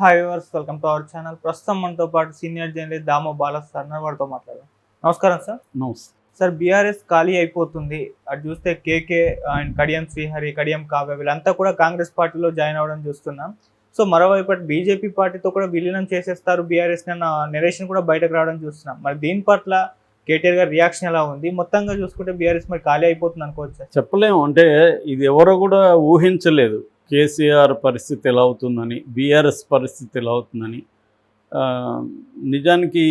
Hi viewers, welcome to our channel. ప్రస్తుతం మనతో పాటు senior journalist Damoh Bala sir వారితో మాట్లాడదాం. నమస్కారం సార్. నమస్తే. సార్, బీఆర్ఎస్ ఖాళీ అయిపోతుంది. అటు చూస్తే కేకే అండ్ కడియం శ్రీహరి, కడియం కావ్య వీళ్ళంతా కూడా కాంగ్రెస్ పార్టీలో జాయిన్ అవ్వడం చూస్తున్నాం. సో మరోవైపు అటు బీజేపీ పార్టీతో కూడా విలీనం చేసేస్తారు బీఆర్ఎస్ అన్న నెరేషన్ కూడా బయటకు రావడం చూస్తున్నాం. మరి దీని పట్ల కేటీఆర్ గారి రియాక్షన్ ఎలా ఉంది? మొత్తంగా చూసుకుంటే బీఆర్ఎస్ మరి ఖాళీ అయిపోతుంది అనుకోవచ్చు. చెప్పలేము. అంటే ఇది ఎవరో కూడా ఊహించలేదు. కేసీఆర్ పరిస్థితి ఎలా అవుతుందని, బీఆర్ఎస్ పరిస్థితి ఎలా అవుతుందని. నిజానికి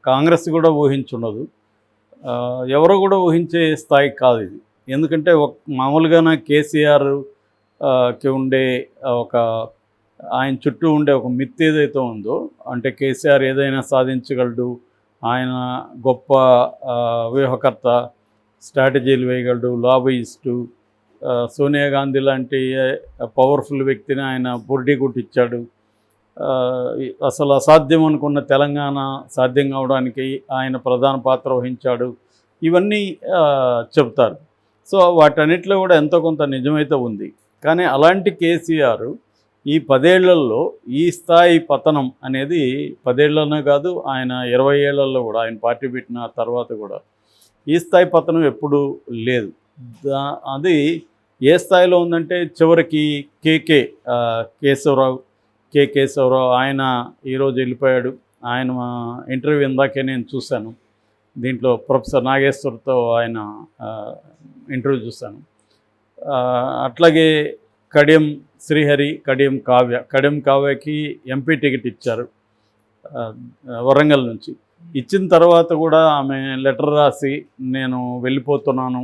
కాంగ్రెస్ కూడా ఊహించుండదు. ఎవరో కూడా ఊహించే స్థాయి కాదు ఇది. ఎందుకంటే మామూలుగానే కేసీఆర్కి ఉండే ఒక ఆయన చుట్టూ ఉండే ఒక మిత్ ఏదైతే ఉందో, అంటే కేసీఆర్ ఏదైనా సాధించగలడు, ఆయన గొప్ప వ్యూహకర్త, స్ట్రాటజీలు వేయగలడు, లాబయిస్టు, సోనియా గాంధీ లాంటి పవర్ఫుల్ వ్యక్తిని ఆయన బుర్డి కొట్టించాడు, అసలు అసాధ్యం అనుకున్న తెలంగాణ సాధ్యం కావడానికి ఆయన ప్రధాన పాత్ర వహించాడు, ఇవన్నీ చెప్తారు. సో వాటన్నిటిలో కూడా ఎంతో కొంత నిజమైతే ఉంది. కానీ అలాంటి కేసీఆర్ ఈ 10 ఏళ్లలో ఈ స్థాయి పతనం అనేది 10 ఏళ్లనే కాదు, ఆయన 20 ఏళ్లలో కూడా, ఆయన పార్టీ పెట్టిన తర్వాత కూడా ఈ స్థాయి పతనం ఎప్పుడూ లేదు. అది ఏ స్థాయిలో ఉందంటే చివరికి కేశవరావు ఆయన ఈరోజు వెళ్ళిపోయాడు. ఆయన ఇంటర్వ్యూ ఇందాకే నేను చూశాను. దీంట్లో ప్రొఫెసర్ నాగేశ్వర్తో ఆయన ఇంటర్వ్యూ చూశాను. అట్లాగే కడియం శ్రీహరి, కడియం కావ్యకి ఎంపీ టికెట్ ఇచ్చారు వరంగల్ నుంచి. ఇచ్చిన తర్వాత కూడా ఆమె లెటర్ రాసి నేను వెళ్ళిపోతున్నాను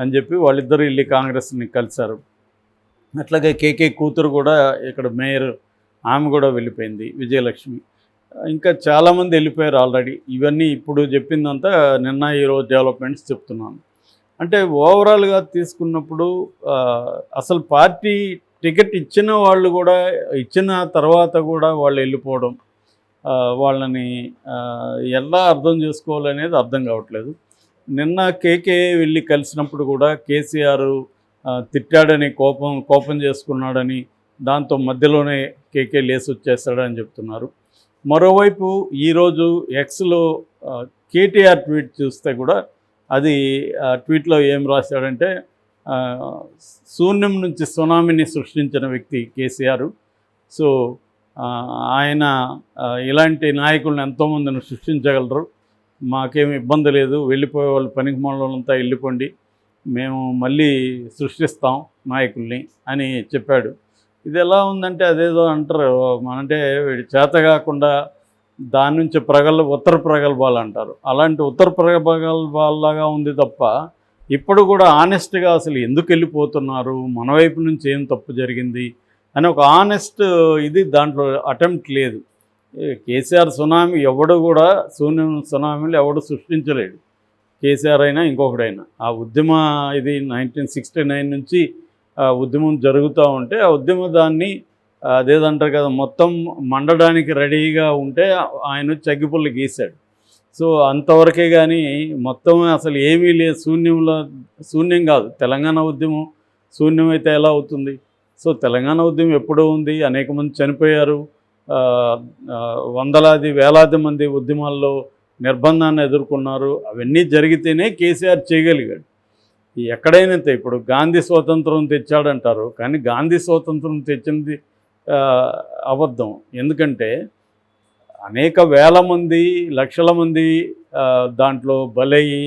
అని చెప్పి వాళ్ళిద్దరూ వెళ్ళి కాంగ్రెస్ని కలిశారు. అట్లాగే కేకే కూతురు కూడా ఇక్కడ మేయర్, ఆమె కూడా వెళ్ళిపోయింది, విజయలక్ష్మి. ఇంకా చాలామంది వెళ్ళిపోయారు ఆల్రెడీ. ఇవన్నీ ఇప్పుడు చెప్పిందంతా నిన్న ఈరోజు డెవలప్మెంట్స్ చెప్తున్నాను. అంటే ఓవరాల్గా తీసుకున్నప్పుడు అసలు పార్టీ టికెట్ ఇచ్చిన వాళ్ళు కూడా, ఇచ్చిన తర్వాత కూడా వాళ్ళు వెళ్ళిపోవడం, వాళ్ళని ఎలా అర్థం చేసుకోవాలనేది అర్థం కావట్లేదు. నిన్న కేకే వెళ్ళి కలిసినప్పుడు కూడా కేసీఆర్ తిట్టాడని కోపం చేసుకున్నాడని, దాంతో మధ్యలోనే కేకే లేసి వచ్చేస్తాడని చెప్తున్నారు. మరోవైపు ఈరోజు ఎక్స్లో కేటీఆర్ ట్వీట్ చూస్తే కూడా, అది ట్వీట్లో ఏం రాశాడంటే, శూన్యం నుంచి సునామీని సృష్టించిన వ్యక్తి కేసీఆర్. సో ఆయన ఇలాంటి నాయకులను ఎంతోమందిని సృష్టించగలరు, మాకేమి ఇబ్బంది లేదు, వెళ్ళిపోయే వాళ్ళు పనికి మాలంతా వెళ్ళిపోండి, మేము మళ్ళీ సృష్టిస్తాం నాయకుల్ని అని చెప్పాడు. ఇది ఎలా ఉందంటే, అదేదో అంటారు, అంటే వీడి చేత కాకుండా దాని నుంచి ఉత్తర ప్రగల్భాలు అంటారు, అలాంటి ఉత్తర ప్రగల్భాల్లాగా ఉంది తప్ప ఇప్పుడు కూడా ఆనెస్ట్గా అసలు ఎందుకు వెళ్ళిపోతున్నారు, మన వైపు నుంచి ఏం తప్పు జరిగింది అని ఒక ఆనెస్ట్ ఇది దాంట్లో అటెంప్ట్ లేదు. కేసీఆర్ సునామీ ఎవడు కూడా, సునామీలు ఎవడు సృష్టించలేడు, కేసీఆర్ అయినా ఇంకొకడైనా. ఆ ఉద్యమ ఇది 1969 నుంచి ఉద్యమం జరుగుతూ ఉంటే, ఆ దాన్ని అదేదంటారు కదా, మొత్తం మండడానికి రెడీగా ఉంటే ఆయన చగ్గిపుల్ల గీశాడు. సో అంతవరకే కానీ మొత్తం అసలు ఏమీ లేదు, శూన్యం కాదు. తెలంగాణ ఉద్యమం శూన్యమైతే ఎలా అవుతుంది? సో తెలంగాణ ఉద్యమం ఎప్పుడూ ఉంది, అనేక మంది చనిపోయారు, వందలాది వేలాది మంది ఉద్యమాల్లో నిర్బంధాన్ని ఎదుర్కొన్నారు. అవన్నీ జరిగితేనే కేసీఆర్ చేయగలిగాడు. ఎక్కడైనా ఇప్పుడు గాంధీ స్వాతంత్రం తెచ్చాడంటారు, కానీ గాంధీ స్వాతంత్రం తెచ్చింది అబద్ధం. ఎందుకంటే అనేక వేల మంది, లక్షల మంది దాంట్లో బలయ్యి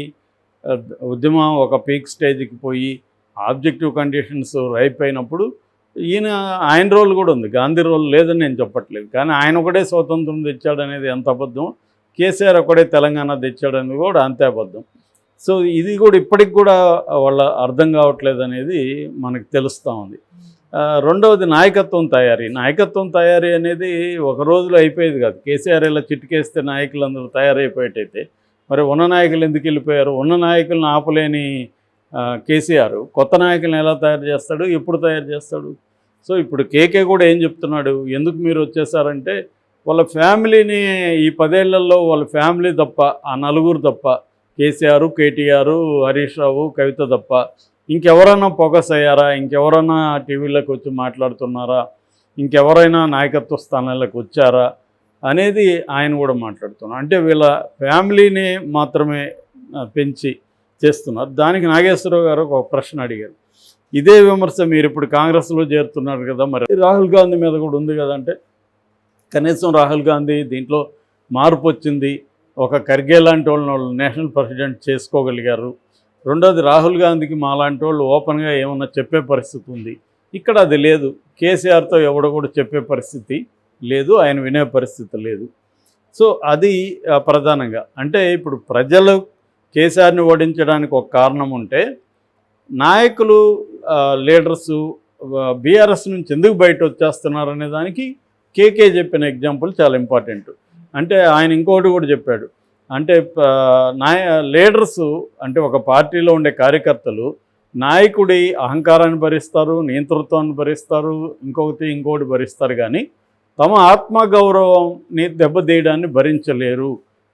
ఉద్యమం ఒక పీక్ స్టేజ్కి పోయి ఆబ్జెక్టివ్ కండిషన్స్ రైప్ అయినప్పుడు ఆయన రోల్ కూడా ఉంది, గాంధీ రోల్ లేదని నేను చెప్పట్లేదు. కానీ ఆయన ఒకటే స్వాతంత్రం తెచ్చాడనేది ఎంత అబద్ధం, కేసీఆర్ ఒకటే తెలంగాణ తెచ్చాడనేది కూడా అంతే అబద్ధం. సో ఇది కూడా ఇప్పటికి కూడా వాళ్ళ అర్థం కావట్లేదు అనేది మనకు తెలుస్తూ ఉంది. రెండవది నాయకత్వం తయారీ అనేది ఒక రోజులో అయిపోయేది కాదు. కేసీఆర్ ఇలా చిట్టుకేస్తే నాయకులందరూ తయారైపోయేటైతే మరి ఉన్న నాయకులు ఎందుకు వెళ్ళిపోయారు? ఉన్న నాయకులను ఆపలేని కేసీఆర్ కొత్త నాయకులను ఎలా తయారు చేస్తాడు, ఎప్పుడు తయారు చేస్తాడు? సో ఇప్పుడు కేకే కూడా ఏం చెప్తున్నాడు, ఎందుకు మీరు వచ్చేసారంటే, వాళ్ళ ఫ్యామిలీని ఈ 10 ఏళ్లలో వాళ్ళ ఫ్యామిలీ తప్ప, ఆ నలుగురు తప్ప, కేసీఆర్, కేటీఆర్, హరీష్ రావు, కవిత తప్ప ఇంకెవరన్నా ఫోకస్ అయ్యారా, ఇంకెవరన్నా టీవీలోకి వచ్చి మాట్లాడుతున్నారా, ఇంకెవరైనా నాయకత్వ స్థానాలకు వచ్చారా అనేది ఆయన కూడా మాట్లాడుతున్నారు. అంటే వీళ్ళ ఫ్యామిలీని మాత్రమే పెంచి చేస్తున్నారు. దానికి నాగేశ్వరరావు గారు ఒక ప్రశ్న అడిగారు. ఇదే విమర్శ మీరు ఇప్పుడు కాంగ్రెస్లో చేరుతున్నారు కదా, మరి రాహుల్ గాంధీ మీద కూడా ఉంది కదా అంటే, కనీసం రాహుల్ గాంధీ దీంట్లో మార్పు వచ్చింది, ఒక ఖర్గే లాంటి వాళ్ళు నేషనల్ ప్రెసిడెంట్ చేసుకోగలిగారు. రెండోది రాహుల్ గాంధీకి మాలాంటి వాళ్ళు ఓపెన్గా ఏమన్నా చెప్పే పరిస్థితి ఉంది. ఇక్కడ అది లేదు. కేసీఆర్తో ఎవడో కూడా చెప్పే పరిస్థితి లేదు, ఆయన వినే పరిస్థితి లేదు. సో అది ప్రధానంగా అంటే ఇప్పుడు ప్రజలు కేసీఆర్ని ఓడించడానికి ఒక కారణం ఉంటే, నాయకులు లీడర్సు బీఆర్ఎస్ నుంచి ఎందుకు బయట వచ్చేస్తున్నారు అనే దానికి కేకే చెప్పిన ఎగ్జాంపుల్ చాలా ఇంపార్టెంట్. అంటే ఆయన ఇంకోటి కూడా చెప్పాడు. అంటే లీడర్సు అంటే ఒక పార్టీలో ఉండే కార్యకర్తలు నాయకుడి అహంకారాన్ని భరిస్తారు, నియంతృత్వాన్ని భరిస్తారు, ఇంకోటి భరిస్తారు, కానీ తమ ఆత్మగౌరవాన్ని దెబ్బతీయడాన్ని భరించలేరు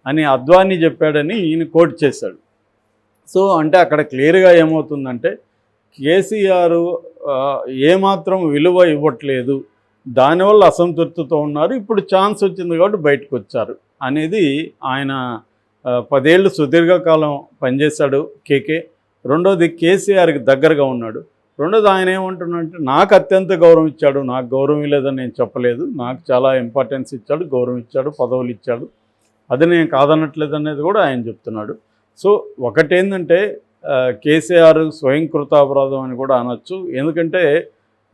అని అద్వానీ చెప్పాడని ఈయన కోట్ చేశాడు. సో అంటే అక్కడ క్లియర్గా ఏమవుతుందంటే కేసీఆర్ ఏమాత్రం విలువ ఇవ్వట్లేదు, దానివల్ల అసంతృప్తితో ఉన్నారు. ఇప్పుడు ఛాన్స్ వచ్చింది కాబట్టి బయటకు వచ్చారు అనేది ఆయన 10 ఏళ్ళు సుదీర్ఘకాలం పనిచేశాడు కేకే. రెండోది కేసీఆర్కి దగ్గరగా ఉన్నాడు. రెండోది ఆయన ఏమంటున్నాడంటే నాకు అత్యంత గౌరవం ఇచ్చాడు, నాకు గౌరవం లేదని నేను చెప్పలేదు, నాకు చాలా ఇంపార్టెన్స్ ఇచ్చాడు, గౌరవం ఇచ్చాడు, పదవులు ఇచ్చాడు, అది నేను కాదనట్లేదు అనేది కూడా ఆయన చెప్తున్నాడు. సో ఒకటేంటంటే కేసీఆర్ స్వయంకృతాపరాధం అని కూడా అనొచ్చు. ఎందుకంటే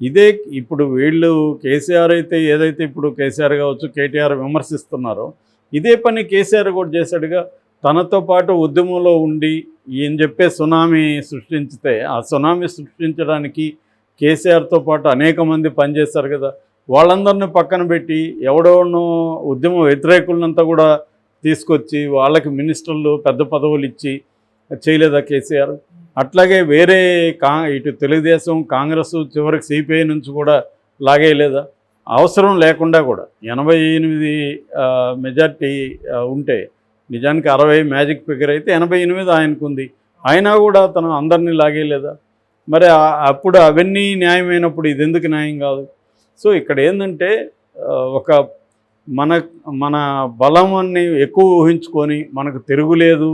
ఇదే ఇప్పుడు వీళ్ళు కేసీఆర్ అయితే ఏదైతే ఇప్పుడు కేసీఆర్ కావచ్చు కేటీఆర్ విమర్శిస్తున్నారో ఇదే పని కేసీఆర్ కూడా చేశాడుగా. తనతో పాటు ఉద్యమంలో ఉండి ఈయన చెప్పే సునామీ సృష్టించితే ఆ సునామీ సృష్టించడానికి కేసీఆర్తో పాటు అనేక మంది పనిచేశారు కదా. వాళ్ళందరినీ పక్కన పెట్టి ఎవడెవడనో ఉద్యమ వ్యతిరేకులంతా కూడా తీసుకొచ్చి వాళ్ళకి మినిస్టర్లు పెద్ద పదవులు ఇచ్చి చేయలేదా కేసీఆర్? అట్లాగే వేరే ఇటు తెలుగుదేశం కాంగ్రెస్ చివరికి సిపిఐ నుంచి కూడా లాగేయలేదా? అవసరం లేకుండా కూడా 88 మెజార్టీ ఉంటే నిజానికి 60 మ్యాజిక్ ఫిగర్ అయితే 88 ఆయనకు ఉంది. అయినా కూడా తను అందరినీ లాగేయలేదా? మరి అప్పుడు అవన్నీ న్యాయమైనప్పుడు ఇది ఎందుకు న్యాయం కాదు? సో ఇక్కడ ఏంటంటే ఒక మన బలమాన్ని ఎక్కువ ఊహించుకొని మనకు తిరుగులేదు,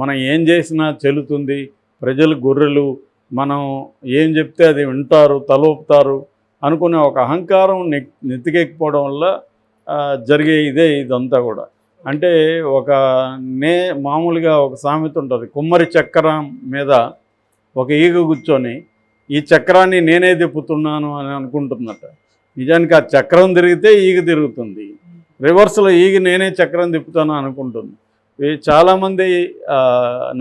మనం ఏం చేసినా చెల్లుతుంది, ప్రజలు గొర్రెలు, మనం ఏం చెప్తే అది వింటారు, తలూపుతారు అనుకునే ఒక అహంకారం నెత్తికెక్కిపోవడం వల్ల జరిగే ఇదంతా కూడా. అంటే మామూలుగా ఒక సామెత ఉంటుంది, కుమ్మరి చక్రం మీద ఒక ఈగ కూర్చొని ఈ చక్రాన్ని నేనే తిప్పుతున్నాను అని అనుకుంటున్నట్ట. నిజానికి ఆ చక్రం తిరిగితే ఈగ తిరుగుతుంది, రివర్స్లో ఈగ నేనే చక్రం తిప్పుతాను అనుకుంటుంది. చాలామంది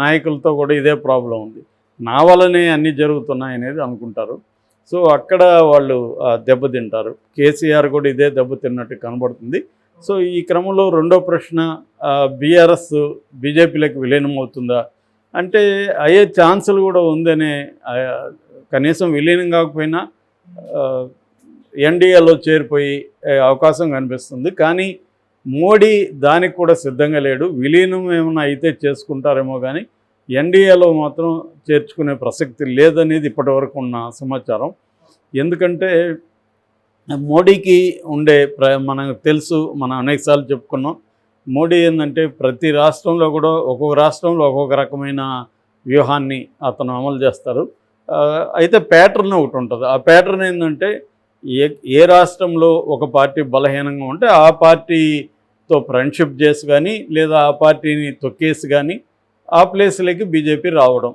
నాయకులతో కూడా ఇదే ప్రాబ్లం ఉంది, నా వల్లనే అన్నీ జరుగుతున్నాయి అనేది అనుకుంటారు. సో అక్కడ వాళ్ళు దెబ్బతింటారు. కేసీఆర్ కూడా ఇదే దెబ్బతిన్నట్టు కనబడుతుంది. సో ఈ క్రమంలో రెండో ప్రశ్న, బీఆర్ఎస్ బీజేపీలోకి విలీనం అవుతుందా అంటే అయ్యే ఛాన్సులు కూడా ఉందనే, కనీసం విలీనం కాకపోయినా ఎన్డీఏలో చేరిపోయి అవకాశం కనిపిస్తుంది. కానీ మోడీ దానికి కూడా సిద్ధంగా లేడు. విలీనం ఏమైనా అయితే చేసుకుంటారేమో కానీ ఎన్డీఏలో మాత్రం చేర్చుకునే ప్రసక్తి లేదనేది ఇప్పటివరకు ఉన్న సమాచారం. ఎందుకంటే మోడీకి ఉండే మనకు తెలుసు, మనం అనేకసార్లు చెప్పుకున్నాం, మోడీ ఏంటంటే ప్రతి రాష్ట్రంలో కూడా ఒక్కొక్క రాష్ట్రంలో ఒక్కొక్క రకమైన వ్యూహాన్ని అతను అమలు చేస్తారు. అయితే ప్యాటర్న్ ఒకటి ఉంటుంది. ఆ ప్యాటర్న్ ఏంటంటే ఏ రాష్ట్రంలో ఒక పార్టీ బలహీనంగా ఉంటే ఆ పార్టీతో ఫ్రెండ్షిప్ చేసి కానీ లేదా ఆ పార్టీని తొక్కేసి కానీ ఆ ప్లేస్లోకి బీజేపీ రావడం.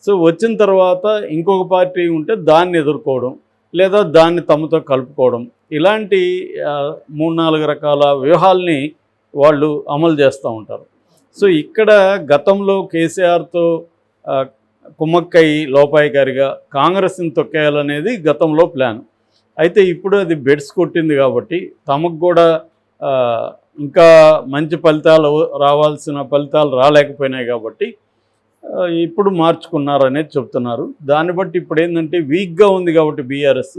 సో వచ్చిన తర్వాత ఇంకొక పార్టీ ఉంటే దాన్ని ఎదుర్కోవడం లేదా దాన్ని తమతో కలుపుకోవడం, ఇలాంటి 3-4 రకాల వ్యూహాల్ని వాళ్ళు అమలు చేస్తూ ఉంటారు. సో ఇక్కడ గతంలో కేసీఆర్తో కుమ్మక్కయ్య లోపాయికారిగా కాంగ్రెస్ని తొక్కేయాలనేది గతంలో ప్లాన్. అయితే ఇప్పుడు అది బెడ్స్ కొట్టింది కాబట్టి తమకు కూడా ఇంకా మంచి ఫలితాలు రావాల్సిన ఫలితాలు రాలేకపోయినాయి కాబట్టి ఇప్పుడు మార్చుకున్నారనేది చెప్తున్నారు. దాన్ని బట్టి ఇప్పుడు ఏంటంటే వీక్గా ఉంది కాబట్టి బీఆర్ఎస్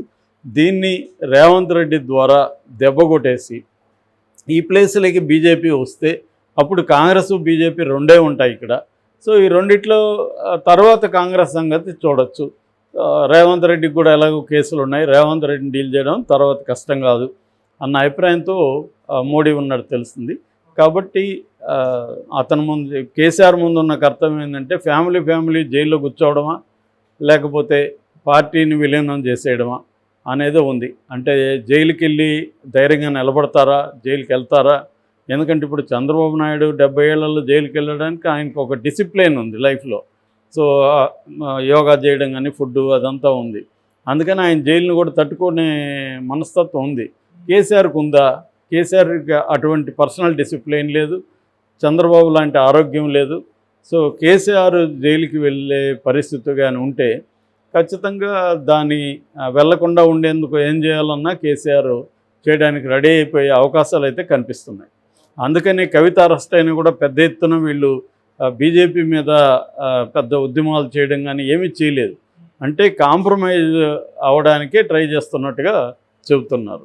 దీన్ని రేవంత్ రెడ్డి ద్వారా దెబ్బ కొట్టేసి ఈ ప్లేస్లోకి బీజేపీ వస్తే అప్పుడు కాంగ్రెస్ బీజేపీ రెండే ఉంటాయి ఇక్కడ. సో ఈ రెండిట్లో తర్వాత కాంగ్రెస్ సంగతి చూడొచ్చు. రేవంత్ రెడ్డికి కూడా ఎలాగో కేసులు ఉన్నాయి, రేవంత్ రెడ్డిని డీల్ చేయడం తర్వాత కష్టం కాదు అన్న అభిప్రాయంతో మోడీ ఉన్నట్టు తెలుస్తుంది. కాబట్టి అతని ముందు కేసీఆర్ ముందు ఉన్న కర్తవ్యం ఏంటంటే ఫ్యామిలీ జైల్లో కూర్చోవడమా లేకపోతే పార్టీని విలీనం చేసేయడమా అనేది ఉంది. అంటే జైలుకి వెళ్ళి ధైర్యంగా నిలబడతారా, జైలుకి వెళ్తారా? ఎందుకంటే ఇప్పుడు చంద్రబాబు నాయుడు 70 ఏళ్లలో జైలుకి వెళ్ళడానికి ఆయనకు ఒక డిసిప్లిన్ ఉంది లైఫ్లో. సో యోగా చేయడం కానీ ఫుడ్ అదంతా ఉంది. అందుకని ఆయన జైలుని కూడా తట్టుకునే మనస్తత్వం ఉంది. కేసీఆర్కి ఉందా? కేసీఆర్కి అటువంటి పర్సనల్ డిసిప్లిన్ లేదు, చంద్రబాబు లాంటి ఆరోగ్యం లేదు. సో కేసీఆర్ జైలుకి వెళ్ళే పరిస్థితి కానీ ఉంటే ఖచ్చితంగా దాన్ని వెళ్లకుండా ఉండేందుకు ఏం చేయాలన్నా కేసీఆర్ చేయడానికి రెడీ అయిపోయే అవకాశాలు అయితే కనిపిస్తున్నాయి. అందుకని కవిత అరెస్ట్ అయినా కూడా పెద్ద ఎత్తున వీళ్ళు బీజేపీ మీద పెద్ద ఉద్యమాలు చేయడం కానీ ఏమీ చేయలేదు. అంటే కాంప్రమైజ్ అవడానికే ట్రై చేస్తున్నట్టుగా చెబుతున్నారు.